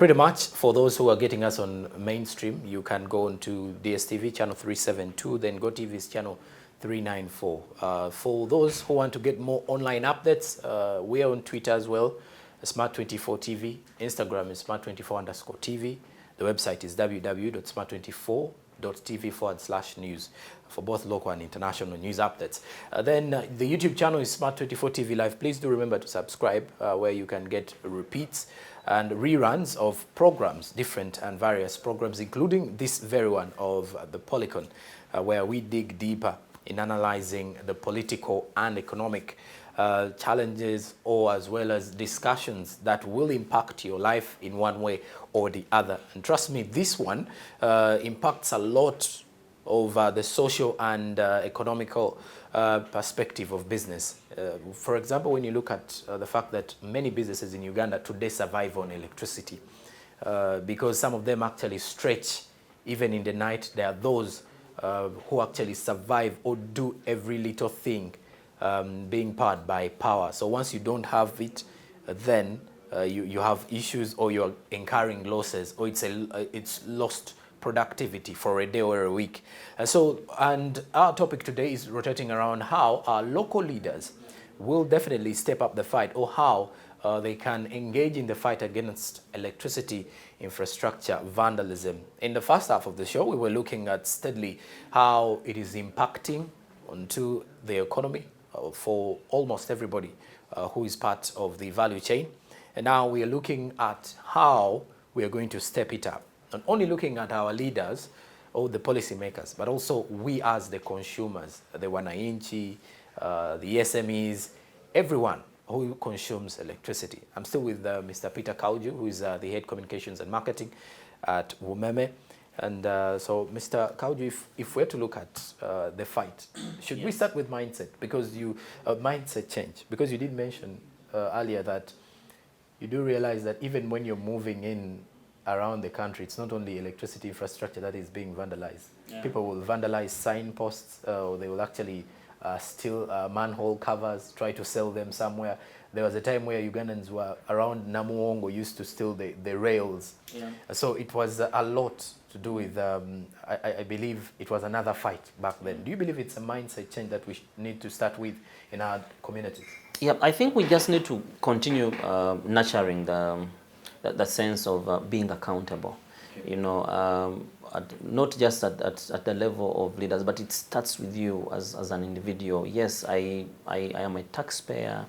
Pretty much, for those who are getting us on mainstream, you can go onto DSTV channel 372, then GoTV's channel 394. For those who want to get more online updates, we are on Twitter as well, Smart24 TV. Instagram is Smart24_TV. The website is www.smart24.tv/news for both local and international news updates. Then the YouTube channel is Smart24 TV Live. Please do remember to subscribe, where you can get repeats and reruns of programs, different and various programs, including this very one of the Policon, where we dig deeper in analyzing the political and economic challenges, or as well as discussions that will impact your life in one way or the other. And trust me, this one impacts a lot of the social and economical perspective of business. For example, when you look at the fact that many businesses in Uganda today survive on electricity, because some of them actually stretch even in the night. There are those who actually survive or do every little thing being powered by power. So once you don't have it, then you have issues, or you're incurring losses, or it's lost productivity for a day or a week. And our topic today is rotating around how our local leaders will definitely step up the fight, or how they can engage in the fight against electricity infrastructure vandalism. In the first half of the show, we were looking at steadily how it is impacting onto the economy for almost everybody who is part of the value chain. And now we are looking at how we are going to step it up. Not only looking at our leaders or the policymakers, but also we as the consumers, the wananchi, the SMEs, everyone who consumes electricity. I'm still with Mr. Peter Kauju, who is the head communications and marketing at Wumeme. And so, Mr. Kauju, if we're to look at the fight, should we start with mindset? Because mindset change. Because you did mention earlier that you do realize that even when you're moving in around the country, it's not only electricity infrastructure that is being vandalized. Yeah. People will vandalize signposts, or they will actually steal manhole covers, try to sell them somewhere. There was a time where Ugandans were around Namuongo used to steal the rails. Yeah. So it was a lot to do with, I believe it was another fight back then. Do you believe it's a mindset change that we need to start with in our communities? Yeah, I think we just need to continue nurturing the sense of being accountable. Okay. You know, not just at the level of leaders, but it starts with you as an individual. Yes, I am a taxpayer.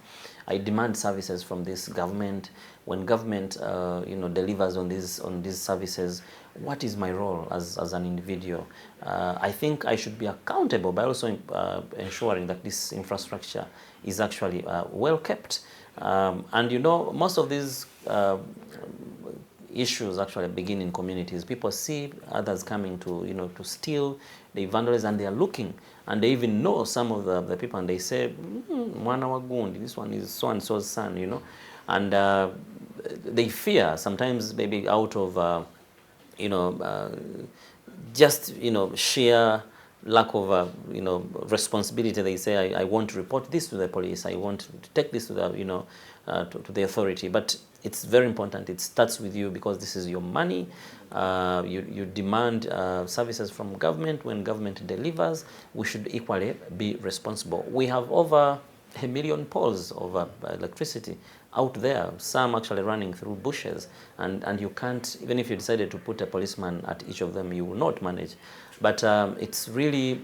I demand services from this government. When government delivers on these services, what is my role as an individual? I think I should be accountable by also ensuring that this infrastructure is actually well kept. And you know, most of these issues actually begin in communities. People see others coming to steal, they vandalize, and they are looking, and they even know some of the people, and they say, "Mwana wa gundi, this one is so and so's son," you know, and they fear sometimes, maybe out of just sheer lack of responsibility. They say, I want to report this to the police, I want to take this to the to the authority. But it's very important. It starts with you, because this is your money. You demand services from government. When government delivers, we should equally be responsible. We have over 1 million poles of electricity out there, some actually running through bushes, and you can't, even if you decided to put a policeman at each of them, you will not manage. But it's really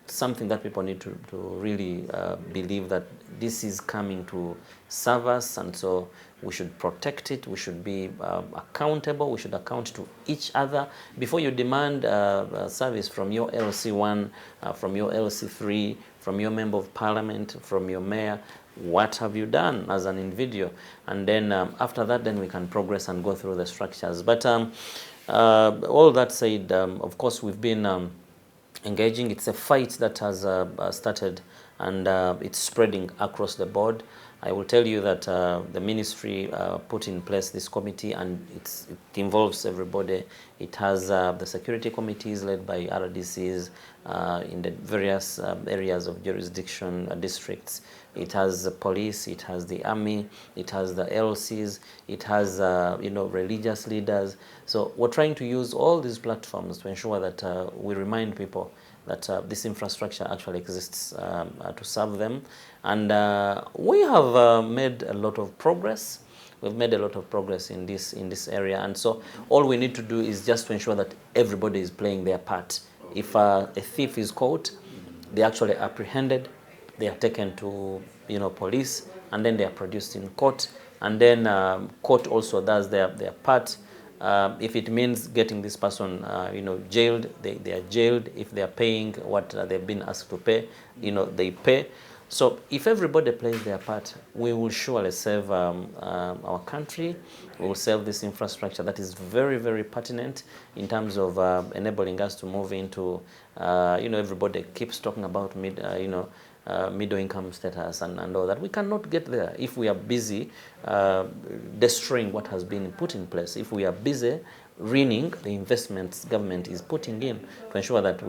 something that people need to really believe that this is coming to serve us, and so we should protect it. We should be accountable. We should account to each other. Before you demand service from your LC1, from your LC3, from your member of parliament, from your mayor, what have you done as an individual? And then after that, then we can progress and go through the structures. But all that said, of course, we've been engaging. It's a fight that has started, and it's spreading across the board. I will tell you that the ministry put in place this committee, and it involves everybody. It has the security committees led by RDCs in the various areas of jurisdiction, districts, it has the police, it has the army, it has the LCs, it has you know, religious leaders. So we're trying to use all these platforms to ensure that we remind people that this infrastructure actually exists to serve them. And we have made a lot of progress. We've made a lot of progress in this area, and so all we need to do is just to ensure that everybody is playing their part. If a thief is caught, they're actually apprehended, they are taken to, you know, police, and then they are produced in court, and then court also does their part. If it means getting this person, you know, jailed, they are jailed. If they are paying what they've been asked to pay, you know, they pay. So if everybody plays their part, we will surely save our country. We will save this infrastructure that is very, very pertinent in terms of enabling us to move into, you know, everybody keeps talking about middle income status and all that. We cannot get there if we are busy destroying what has been put in place. If we are busy ruining the investments government is putting in to ensure that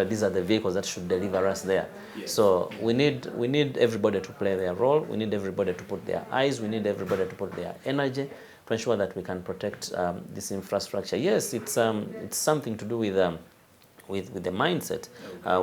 these are the vehicles that should deliver us there. Yes. So we need everybody to play their role. We need everybody to put their eyes. We need everybody to put their energy to ensure that we can protect this infrastructure. Yes, it's something to do with the mindset,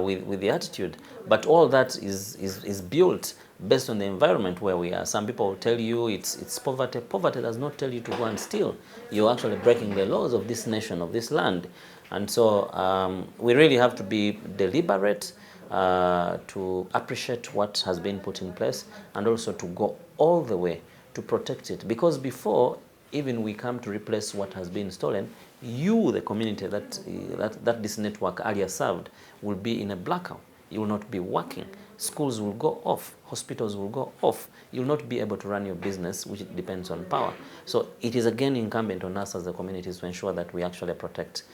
with the attitude, but all that is built based on the environment where we are. Some people will tell you it's poverty. Poverty does not tell you to go and steal. You're actually breaking the laws of this nation, of this land. And so we really have to be deliberate, to appreciate what has been put in place, and also to go all the way to protect it. Because before even we come to replace what has been stolen, you, the community that this network earlier served, will be in a blackout. You will not be working. Schools will go off. Hospitals will go off. You will not be able to run your business, which depends on power. So it is again incumbent on us as the communities to ensure that we actually protect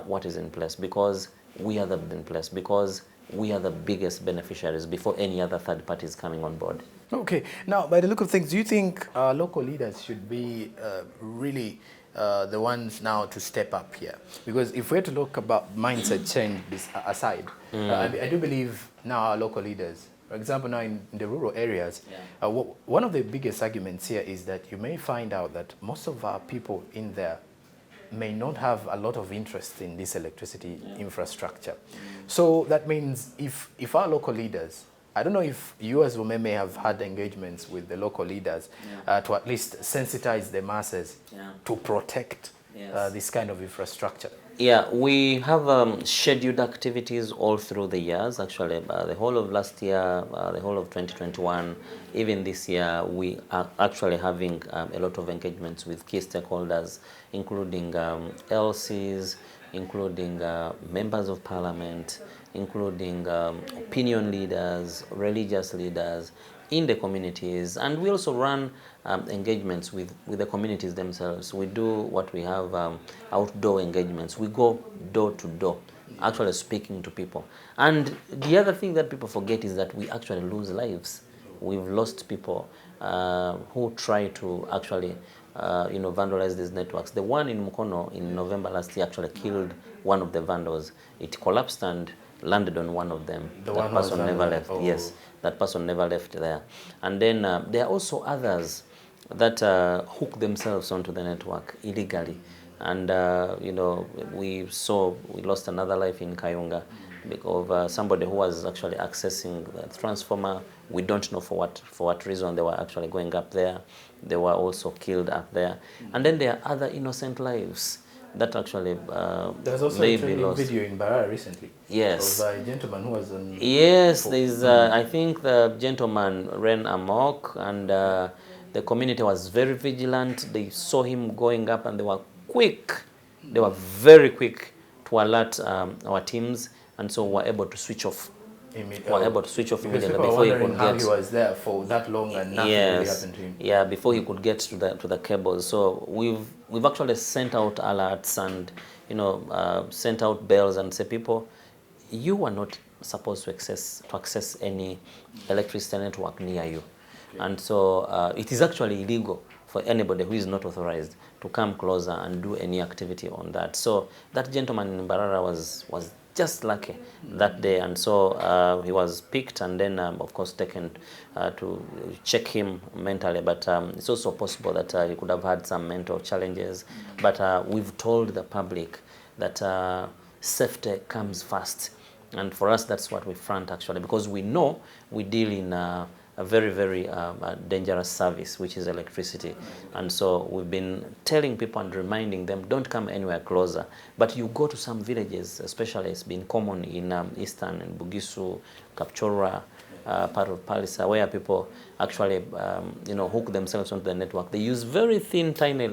what is in place, because we are the biggest beneficiaries before any other third party is coming on board. Okay. Now, by the look of things, do you think local leaders should be really the ones now to step up here? Because if we're to look about mindset change aside, I do believe now our local leaders, for example, now in the rural areas, one of the biggest arguments here is that you may find out that most of our people in there may not have a lot of interest in this electricity infrastructure. So that means if our local leaders, I don't know if you as women may have had engagements with the local leaders to at least sensitize the masses to protect this kind of infrastructure. Yeah, we have scheduled activities all through the years. Actually, the whole of last year, the whole of 2021, even this year, we are actually having a lot of engagements with key stakeholders, including LCs, including members of parliament, including opinion leaders, religious leaders in the communities. And we also run engagements with the communities themselves. We do what we have outdoor engagements. We go door to door, actually speaking to people. And the other thing that people forget is that we actually lose lives. We've lost people who try to actually vandalize these networks. The one in Mukono in November last year actually killed one of the vandals. It collapsed and landed on one of them. That person never left. Oh. Yes, that person never left there. And then there are also others that hook themselves onto the network illegally. And we lost another life in Kayunga because of somebody who was actually accessing the transformer. We don't know for what reason they were actually going up there. They were also killed up there. And then there are other innocent lives that actually there's also a trending video in Barara recently. Yes. Of a gentleman who was on... Yes, there's I think the gentleman ran amok, and the community was very vigilant. They saw him going up and they were quick. They were very quick to alert our teams, and so were able to switch off. Immediately before he could how he was there for that long and nothing really happened to him. Yeah, before he could get to the cables. So we've actually sent out alerts and sent out bells and say, people, you are not supposed to access any electricity network near you. Okay. And so it is actually illegal for anybody who is not authorized to come closer and do any activity on that. So that gentleman in Barara was just lucky that day, and so he was picked and then of course taken to check him mentally, but it's also possible that he could have had some mental challenges, but we've told the public that safety comes first, and for us that's what we front actually, because we know we deal in a very, very dangerous service, which is electricity. And so we've been telling people and reminding them, don't come anywhere closer. But you go to some villages, especially it's been common in Eastern and Bugisu, Kapchora, part of Palisa, where people actually hook themselves onto the network. They use very thin, tiny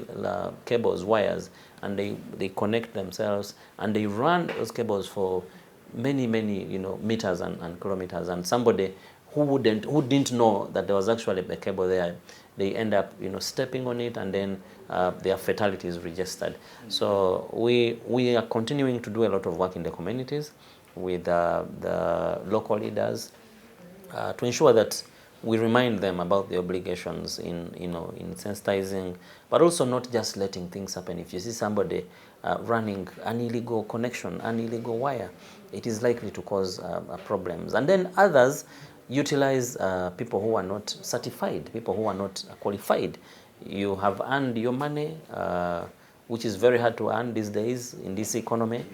cables, wires, and they connect themselves, and they run those cables for many, many meters and kilometers. And somebody who didn't know that there was actually a cable there, they end up stepping on it, and then their fatality is registered. So we are continuing to do a lot of work in the communities with the local leaders to ensure that we remind them about the obligations in sensitizing, but also not just letting things happen. If you see somebody running an illegal connection, an illegal wire, it is likely to cause problems. And then others utilize people who are not certified, people who are not qualified. You have earned your money, which is very hard to earn these days in this economy,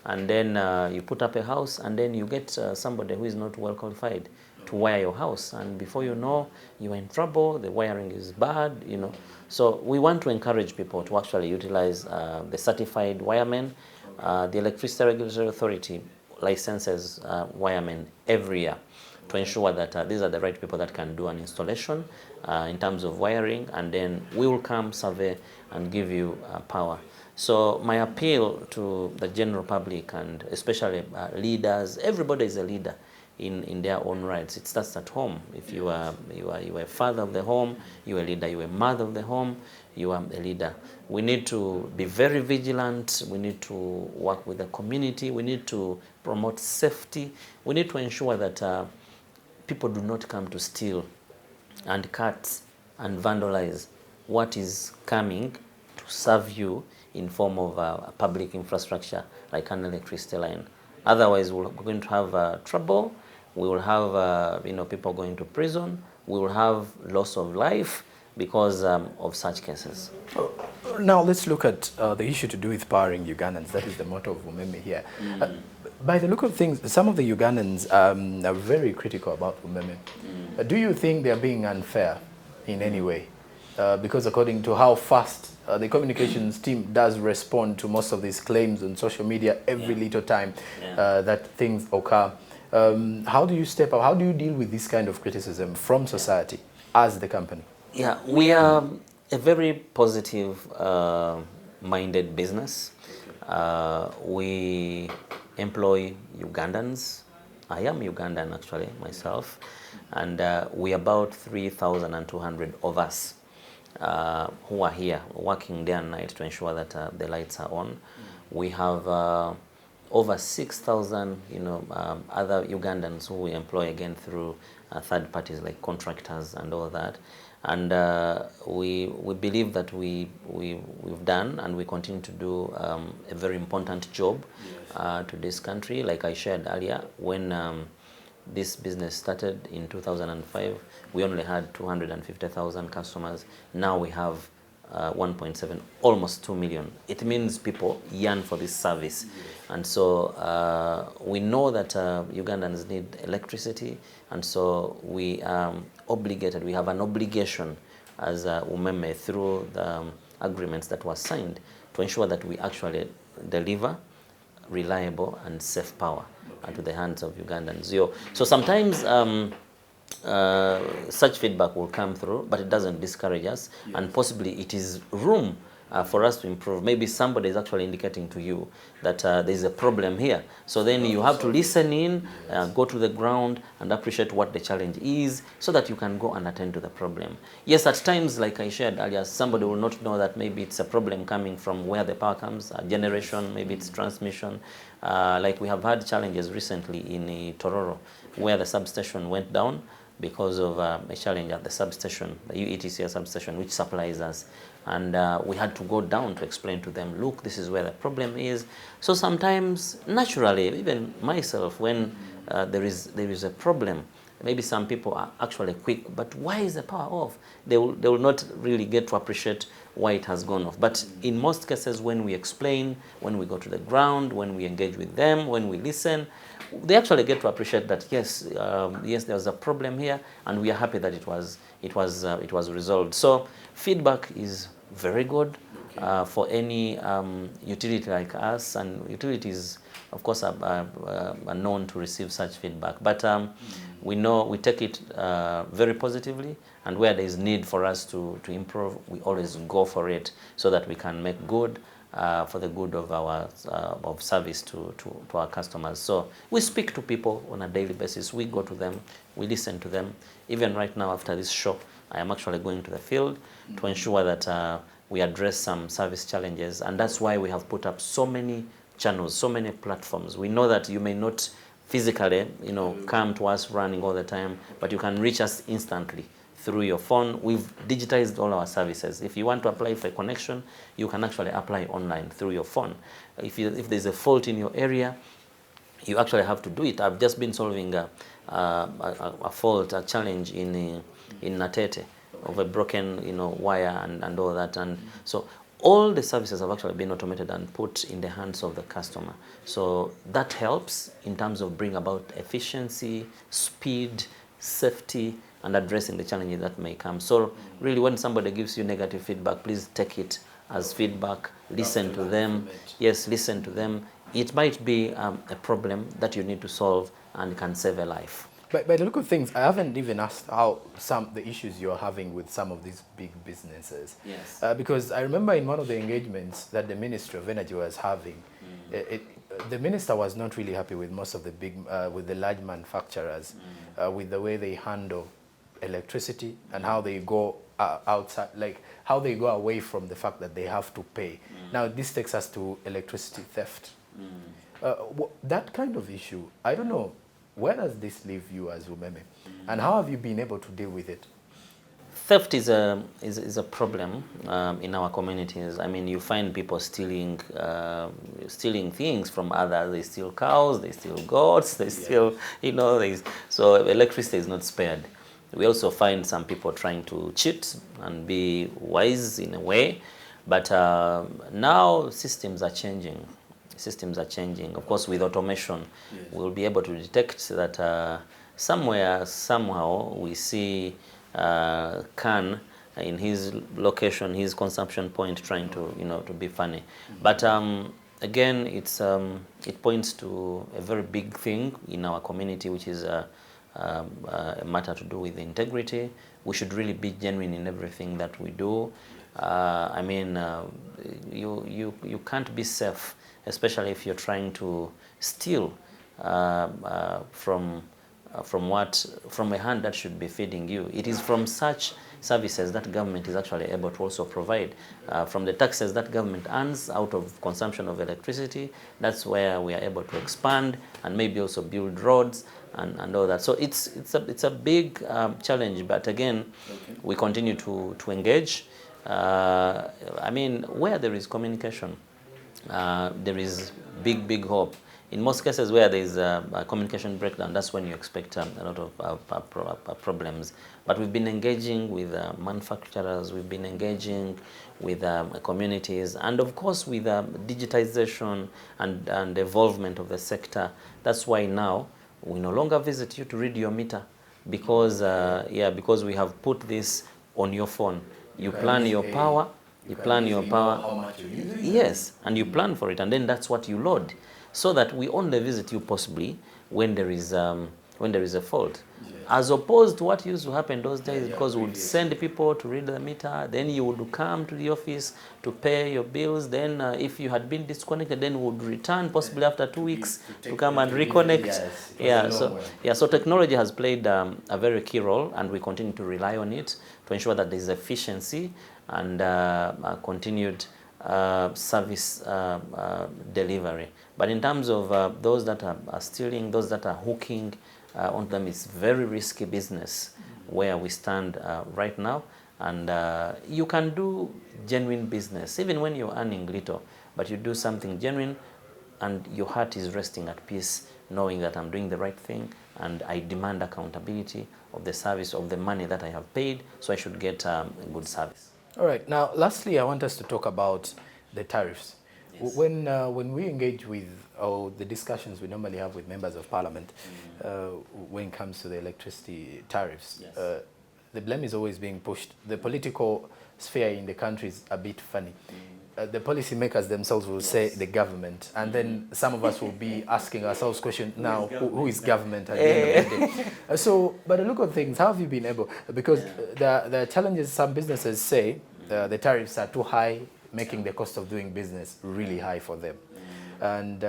and then you put up a house, and then you get somebody who is not well qualified to wire your house, and before you know, you are in trouble, the wiring is bad, So we want to encourage people to actually utilize the certified wiremen. The Electricity Regulatory Authority licenses wiremen every year to ensure that these are the right people that can do an installation in terms of wiring, and then we will come survey and give you power. So my appeal to the general public, and especially leaders, everybody is a leader in their own rights. It starts at home. If you are a father of the home, you are a leader. You are a mother of the home, you are a leader. We need to be very vigilant. We need to work with the community. We need to promote safety. We need to ensure that people do not come to steal and cut and vandalize what is coming to serve you in form of public infrastructure like an electricity line. Otherwise, we're going to have trouble. We will have people going to prison. We will have loss of life because of such cases. Now let's look at the issue to do with powering Ugandans. That is the motto of Umeme here. By the look of things, some of the Ugandans are very critical about Umeme. Do you think they're being unfair in any way? Because according to how fast the communications team does respond to most of these claims on social media every little time that things occur, how do you step up? How do you deal with this kind of criticism from society as the company? Yeah, we are a very positive minded business. We employ Ugandans. I am Ugandan actually myself, and we about 3,200 of us who are here working day and night to ensure that the lights are on. We have over 6,000 other Ugandans who we employ again through third parties like contractors and all that. And we believe that we've done and we continue to do a very important job to this country. Like I shared earlier, when this business started in 2005, we only had 250,000 customers. Now we have 1.7, almost 2 million. It means people yearn for this service. And so we know that Ugandans need electricity, and so we are obligated, we have an obligation as Umeme through the agreements that were signed to ensure that we actually deliver reliable and safe power to the hands of Ugandans. So sometimes such feedback will come through, but it doesn't discourage us, and possibly it is room for us to improve. Maybe somebody is actually indicating to you that there is a problem here. So then you have to listen in, go to the ground and appreciate what the challenge is so that you can go and attend to the problem. Yes, at times, like I shared earlier, somebody will not know that maybe it's a problem coming from where the power comes, generation, maybe it's transmission. Like we have had challenges recently in Tororo where the substation went down because of a challenge at the substation, the UETCL substation, which supplies us. And we had to go down to explain to them, look, this is where the problem is. So sometimes, naturally, even myself, when there is a problem, maybe some people are actually quick, but why is the power off? They will not really get to appreciate why it has gone off. But in most cases, when we explain, when we go to the ground, when we engage with them, when we listen, they actually get to appreciate that yes, yes, there was a problem here, and we are happy that it was resolved. So feedback is very good for any utility like us, and utilities, of course, are known to receive such feedback. But we take it very positively, and where there is need for us to improve, we always go for it so that we can make good for the good of our of service to our customers. So we speak to people on a daily basis. We go to them, we listen to them. Even right now, after this show, I am actually going to the field to ensure that we address some service challenges, and that's why we have put up so many channels, so many platforms. We know that you may not physically, come to us running all the time, but you can reach us instantly through your phone. We've digitized all our services. If you want to apply for a connection, you can actually apply online through your phone. If there's a fault in your area, you actually have to do it. I've just been solving a fault, a challenge in Natete of a broken wire and all that. And so all the services have actually been automated and put in the hands of the customer. So that helps in terms of bring about efficiency, speed, safety, and addressing the challenges that may come. So really, when somebody gives you negative feedback, please take it as feedback, listen to them. Yes, listen to them. It might be a problem that you need to solve and can save a life. But by the look of things, I haven't even asked how the issues you're having with some of these big businesses. Yes. Because I remember in one of the engagements that the Ministry of Energy was having, the minister was not really happy with most of the with the large manufacturers, with the way they handle electricity and how they go outside, like how they go away from the fact that they have to pay. Now this takes us to electricity theft. That kind of issue, I don't know, where does this leave you as Umeme? And how have you been able to deal with it? Theft is a problem in our communities. I mean, you find people stealing things from others. They steal cows, they steal goats, they steal, so electricity is not spared. We also find some people trying to cheat and be wise in a way, but now systems are changing. Systems are changing. Of course, with automation, we'll be able to detect that somewhere, somehow, we see Khan in his location, his consumption point, trying to, to be funny. But again, it points to a very big thing in our community, which is a matter to do with integrity. We should really be genuine in everything that we do. I mean, you can't be safe, especially if you're trying to steal from a hand that should be feeding you. It is from such services that government is actually able to also provide. From the taxes that government earns out of consumption of electricity, that's where we are able to expand and maybe also build roads and all that. So it's a big challenge, but again, we continue to engage. I mean, where there is communication, there is big hope. In most cases where there is a communication breakdown, that's when you expect a lot of problems. But we've been engaging with manufacturers, we've been engaging with communities, and of course with digitization and evolvement of the sector. That's why now we no longer visit you to read your meter, because because we have put this on your phone. You plan your power, How much you use it? Yes, and you plan for it, and then that's what you load, so that we only visit you possibly when there is a fault. Yes. As opposed to what used to happen those days, because we would send people to read the meter, then you would come to the office to pay your bills, then if you had been disconnected, then we would return possibly after 2 weeks to come and reconnect. So technology has played a very key role, and we continue to rely on it to ensure that there is efficiency and continued service delivery. But in terms of those that are stealing, those that are hooking on them. It's very risky business where we stand right now. And you can do genuine business, even when you're earning little, but you do something genuine and your heart is resting at peace, knowing that I'm doing the right thing and I demand accountability of the service, of the money that I have paid, so I should get a good service. All right. Now, lastly, I want us to talk about the tariffs. Yes. When we engage with, or the discussions we normally have with members of parliament, when it comes to the electricity tariffs, Yes. The blame is always being pushed. The political sphere in the country is a bit funny. The policymakers themselves will say the government, and then some of us will be asking ourselves questions now, who is government at the end of the day? So, by the look of things, how have you been able, because the challenges some businesses say, the tariffs are too high, making the cost of doing business really high for them. And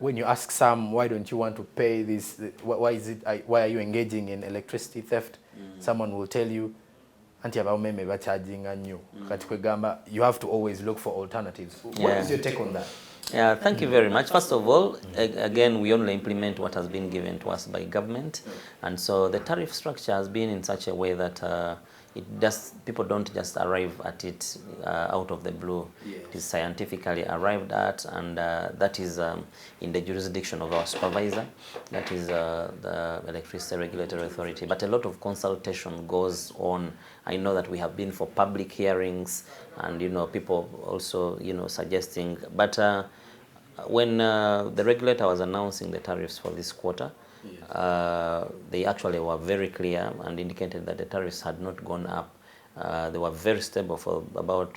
when you ask some, why don't you want to pay this, why are you engaging in electricity theft? Someone will tell you, anti abawumeme bacharginga nnyo kati kwegamba you have to always look for alternatives. What is your take on that? Yeah, thank you very much. First of all, again, we only implement what has been given to us by government, and so the tariff structure has been in such a way that people don't just arrive at it out of the blue. Yes. It is scientifically arrived at, and that is in the jurisdiction of our supervisor, that is the Electricity Regulatory Authority. But a lot of consultation goes on. I know that we have been for public hearings, and people also suggesting. But when the regulator was announcing the tariffs for this quarter, they actually were very clear and indicated that the tariffs had not gone up. They were very stable for about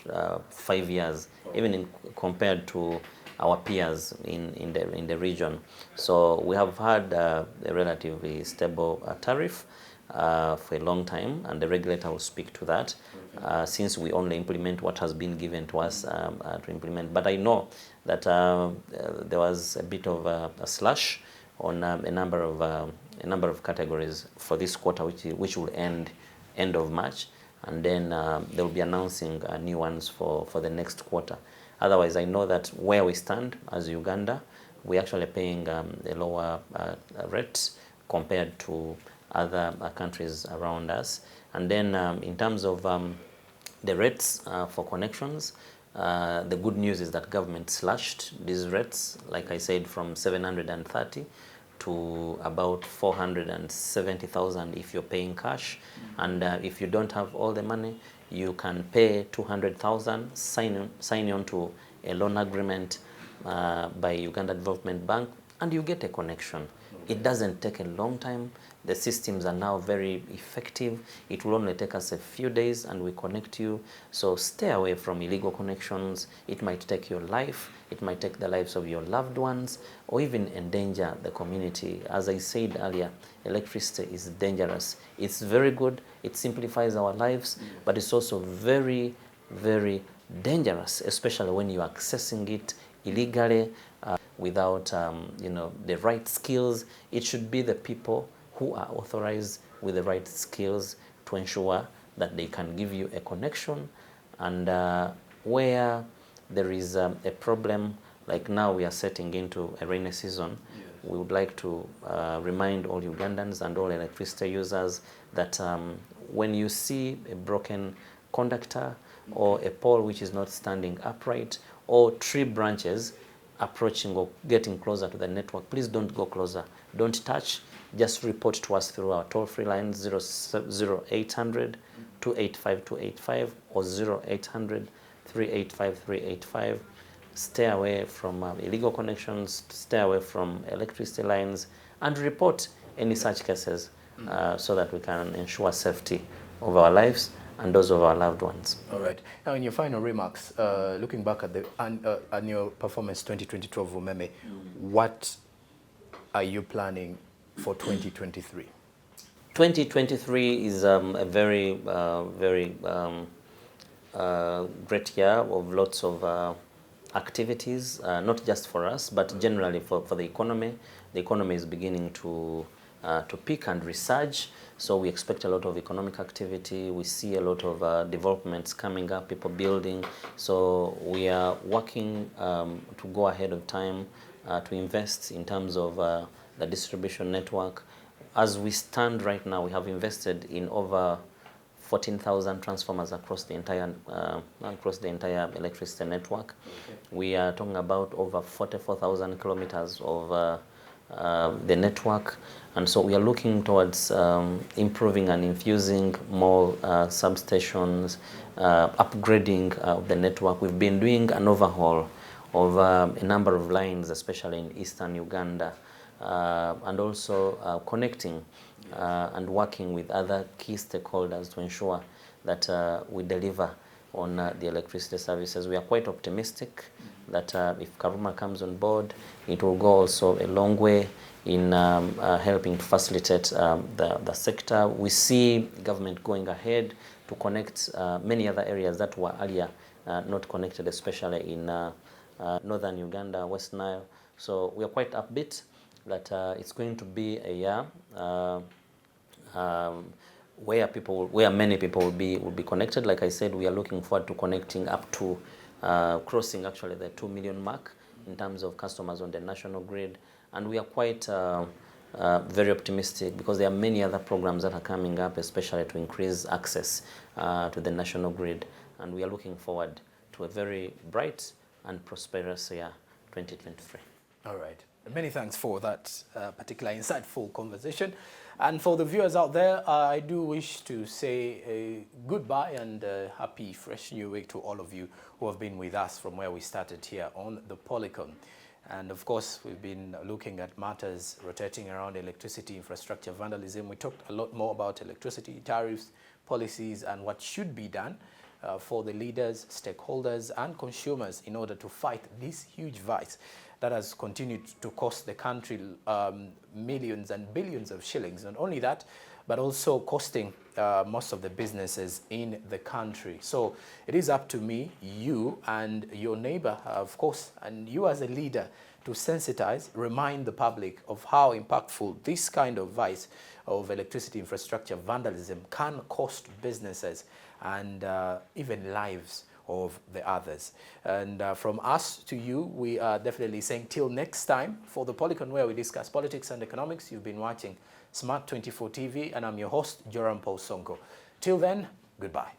5 years, even compared to our peers in the region. So we have had a relatively stable tariff for a long time, and the regulator will speak to that, since we only implement what has been given to us to implement. But I know that there was a bit of a slash on a number of categories for this quarter, which will end of March, and then they will be announcing new ones for the next quarter. Otherwise, I know that where we stand as Uganda, we're actually paying a lower rate compared to other countries around us. And then in terms of the rates for connections, the good news is that government slashed these rates, like I said, from 730 to about 470,000 if you're paying cash. And if you don't have all the money, you can pay 200,000, sign on to a loan agreement by Uganda Development Bank, and you get a connection. It doesn't take a long time. The systems are now very effective. It will only take us a few days and we connect you. So stay away from illegal connections. It might take your life. It might take the lives of your loved ones, or even endanger the community. As I said earlier, electricity is dangerous. It's very good. It simplifies our lives, but it's also very, very dangerous, especially when you're accessing it illegally without the right skills. It should be the people who are authorized with the right skills to ensure that they can give you a connection. And where there is a problem, like now we are setting into a rainy season, we would like to remind all Ugandans and all electricity users that when you see a broken conductor or a pole which is not standing upright, or tree branches approaching or getting closer to the network, please don't go closer. Don't touch. Just report to us through our toll-free line 0800 285 285 or 0800 385 385. Stay away from illegal connections, stay away from electricity lines, and report any such cases so that we can ensure safety of our lives and those of our loved ones. All right. Now, in your final remarks, looking back at the annual performance 2022 of Umeme, what are you planning for 2023? 2023 is a very, very great year of lots of activities, not just for us, but generally for the economy. The economy is beginning to peak and resurge, so we expect a lot of economic activity. We see a lot of developments coming up, people building. So we are working to go ahead of time to invest in terms of the distribution network, as we stand right now, we have invested in over 14,000 transformers across the entire electricity network. Okay. We are talking about over 44,000 kilometers of the network, and so we are looking towards improving and infusing more substations, upgrading the network. We've been doing an overhaul of a number of lines, especially in eastern Uganda, and also connecting and working with other key stakeholders to ensure that we deliver on the electricity services. We are quite optimistic that if Karuma comes on board, it will go also a long way in helping to facilitate the sector. We see government going ahead to connect many other areas that were earlier not connected, especially in northern Uganda, West Nile. So we are quite upbeat that it's going to be a year where many people will be connected. Like I said, we are looking forward to connecting up to crossing actually the 2 million mark in terms of customers on the national grid, and we are quite very optimistic because there are many other programs that are coming up, especially to increase access to the national grid, and we are looking forward to a very bright and prosperous year 2023. All right. Many thanks for that particular insightful conversation. And for the viewers out there, I do wish to say a goodbye and a happy fresh new week to all of you who have been with us from where we started here on the Policon. And of course, we've been looking at matters rotating around electricity infrastructure vandalism. We talked a lot more about electricity tariffs, policies, and what should be done for the leaders, stakeholders, and consumers in order to fight this huge vice that has continued to cost the country millions and billions of shillings. Not only that, but also costing most of the businesses in the country. So it is up to me, you, and your neighbor, of course, and you as a leader to sensitize, remind the public of how impactful this kind of vice of electricity infrastructure vandalism can cost businesses and even lives of the others. And from us to you, we are definitely saying till next time for the Policon, where we discuss politics and economics. You've been watching Smart 24 TV, and I'm your host, Joram Paul Sonko. Till then, goodbye.